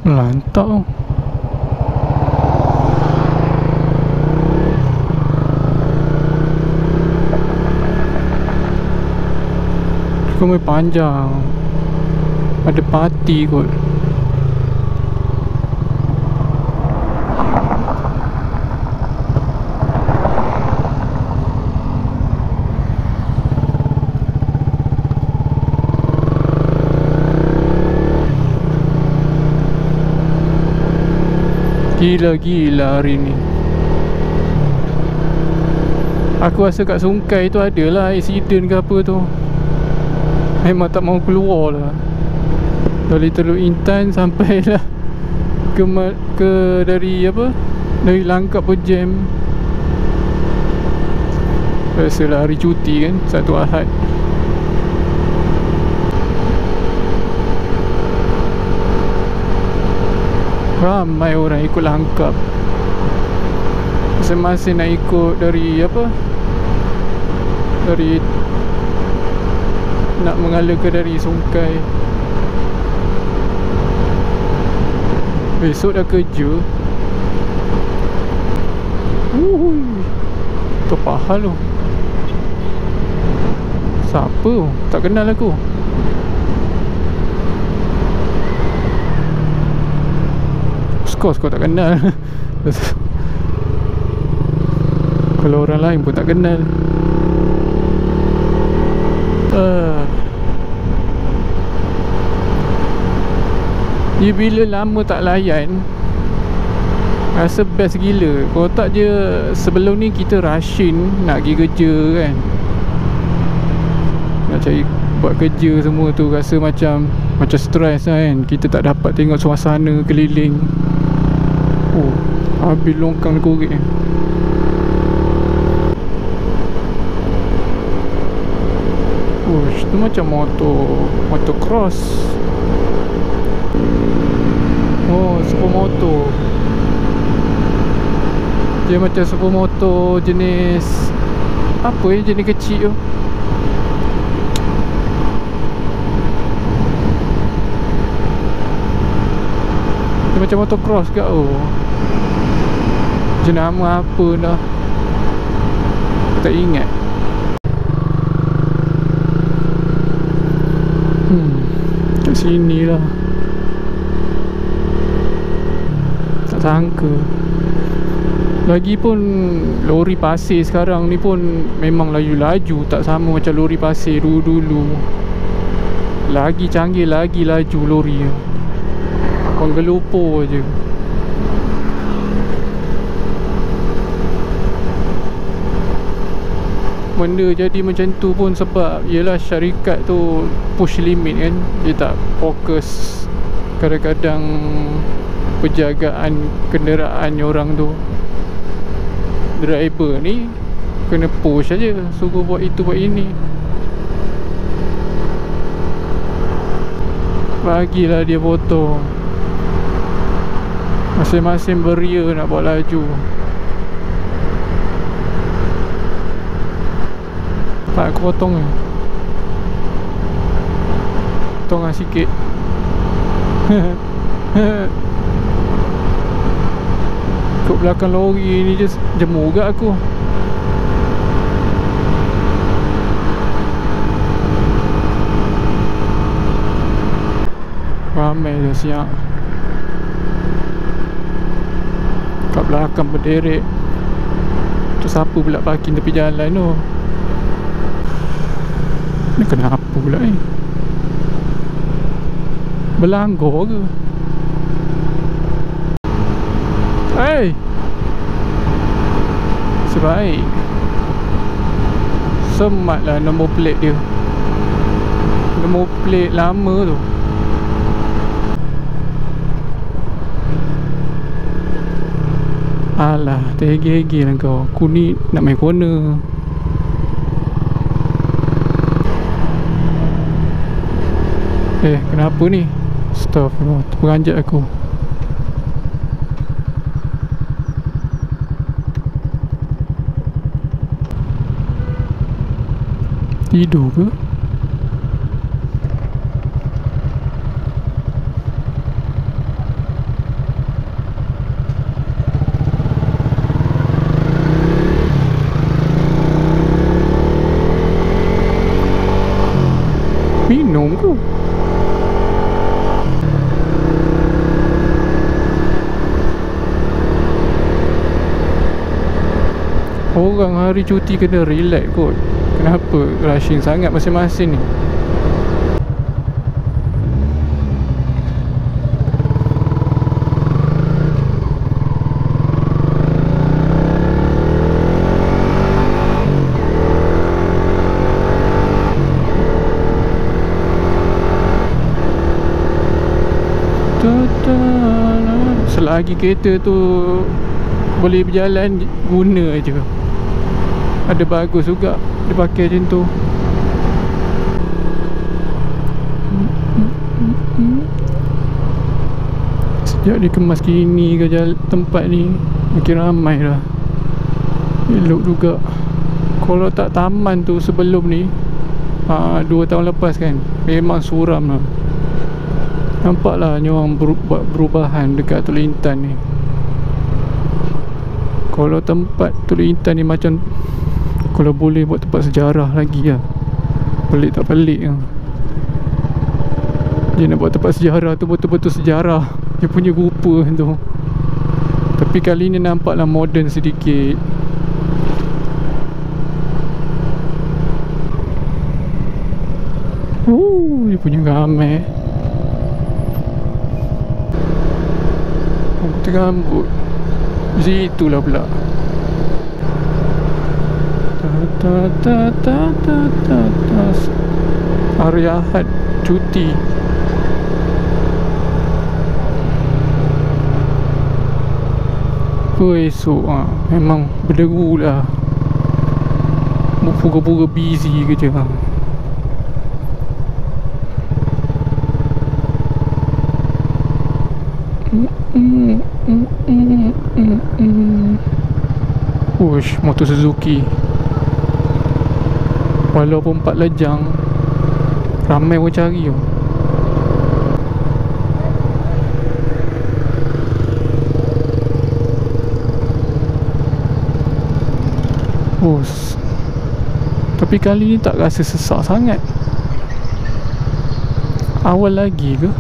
Lantak tu. Kau panjang. Ada parti kot. Gila-gila hari ni. Aku rasa kat Sungkai tu adalah accident ke apa tu. Memang tak mau keluar lah. Dari Teluk Intan sampai lah ke dari apa, dari Langkap pun jam. Biasalah hari cuti kan, satu Ahad. Ramai orang ikut Langkap. Masing-masing nak ikut dari apa, dari nak mengalir ke dari Sungkai. Besok dah kerja. Tu pahal tu. Siapa tu? Tak kenal aku. Of course kau tak kenal. Kalau orang lain pun tak kenal. Dia bila lama tak layan, rasa best gila. Kalau tak je sebelum ni kita rushing nak pergi kerja kan, nak cari buat kerja semua tu, rasa macam stres kan. Kita tak dapat tengok suasana keliling. Oh, habis longkang korek. Oh, itu macam motor cross. Oh, supermoto. Dia macam supermoto jenis apa ya, jenis kecil tu. Dia macam motocross ke tu. Jenama apa dah, tak ingat. Kat sini lah. Tak sangka. Lagipun lori pasir sekarang ni pun memang laju-laju, tak sama macam lori pasir dulu-dulu. Lagi canggih, lagi laju lori. Penggelupur je. Benda jadi macam tu pun sebab yelah syarikat tu push limit kan. Dia tak fokus. Kadang-kadang penjagaan kenderaan orang tu, driver ni kena push aja, suruh buat itu buat ini. Bagilah dia potong. Masing-masing beria nak buat laju. Tak, aku potong ni. Potong lah sikit. Kat belakang lori ni je jemur kat aku. Ramai dah siap. Kat belakang berderet. Tu siapa pula parking tepi jalan tu? Ni kenapa pula ni? Berlanggar ke? Hei! Sebaik sematlah nombor plate dia. Nombor plate lama tu. Alah, terhegi-hegi lah kau. Aku ni nak main corner. Kenapa ni? Astaghfirullah, terperanjat aku. Tidur ke? Minum ke? Orang hari cuti kena relax kot. Kenapa rushing sangat masing-masing ni? Selagi kereta tu boleh berjalan, guna je. Ada bagus juga dia pakai macam tu. Sejak dikemas kini ke tempat ni, makin ramai dah. Elok juga. Kalau tak taman tu sebelum ni, 2 tahun lepas kan, memang suram lah. Nampaklah ni orang buat perubahan dekat Teluk Intan ni. Kalau tempat Teluk Intan ni macam, kalau boleh buat tempat sejarah lagi lah. Pelik tak pelik lah. Dia nak buat tempat sejarah tu betul-betul sejarah, dia punya rupa tu. Tapi kali ni nampaklah moden sedikit. Dia punya gambar rambut situlah pula. Hari Ahad cuti. Esok memang berderu lah. Pura-pura busy kerja. Uish, motor Suzuki. Walaupun 4 lejang, ramai orang cari tu. Tapi kali ni tak rasa sesak sangat. Awal lagi ke?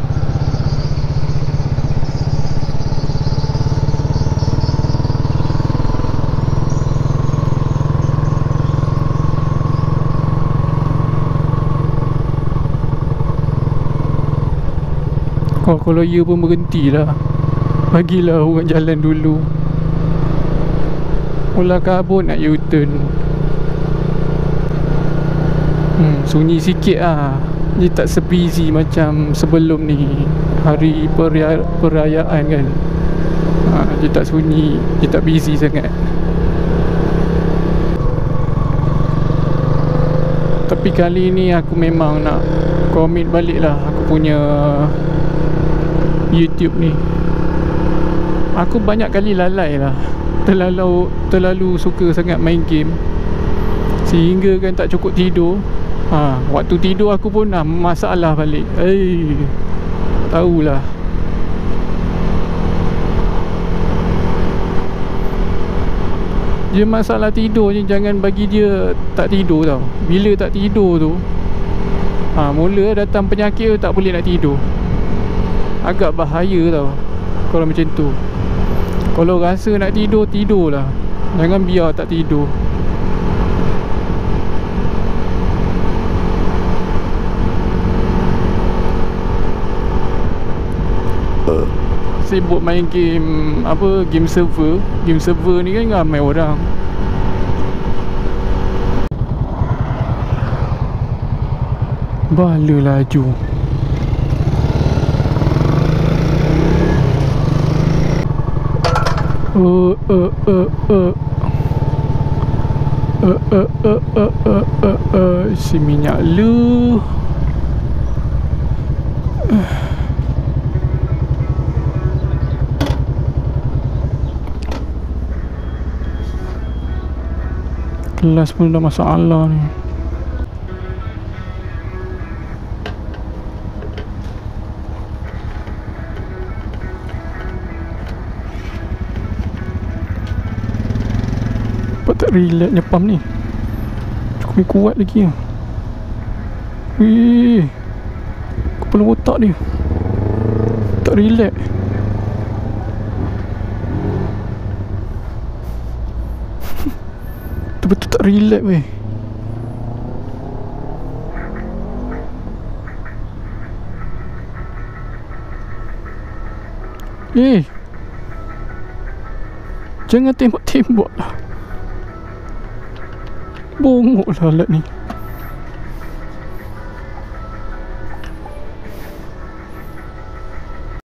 Kalau ia pun berhenti lah, bagilah orang jalan dulu. Ulah kabut nak U-turn. Sunyi sikit lah. Dia tak se-busy macam sebelum ni, hari perayaan kan. Dia tak sunyi, dia tak busy sangat. Tapi kali ni aku memang nak commit balik lah aku punya YouTube ni. Aku banyak kali lalai lah, Terlalu suka sangat main game, sehingga kan tak cukup tidur. Waktu tidur aku pun masalah balik. Tahulah. Dia masalah tidur je, jangan bagi dia tak tidur tau. Bila tak tidur tu, mula datang penyakit tu, tak boleh nak tidur. Agak bahaya tau kalau macam tu. Kalau rasa nak tidur, tidurlah. Jangan biar tak tidur. Sibuk main game, game server. Game server ni kan ramai orang. Bala laju. Si minyak lu. Kelas pun dah masalah ni. Apa tak relax nyepam ni? Cukup kuat lagi lah. Wih. Kepala otak dia tak relax. Betul tak relax weh. Jangan tembak-tembak lah. Bongok lah alat ni.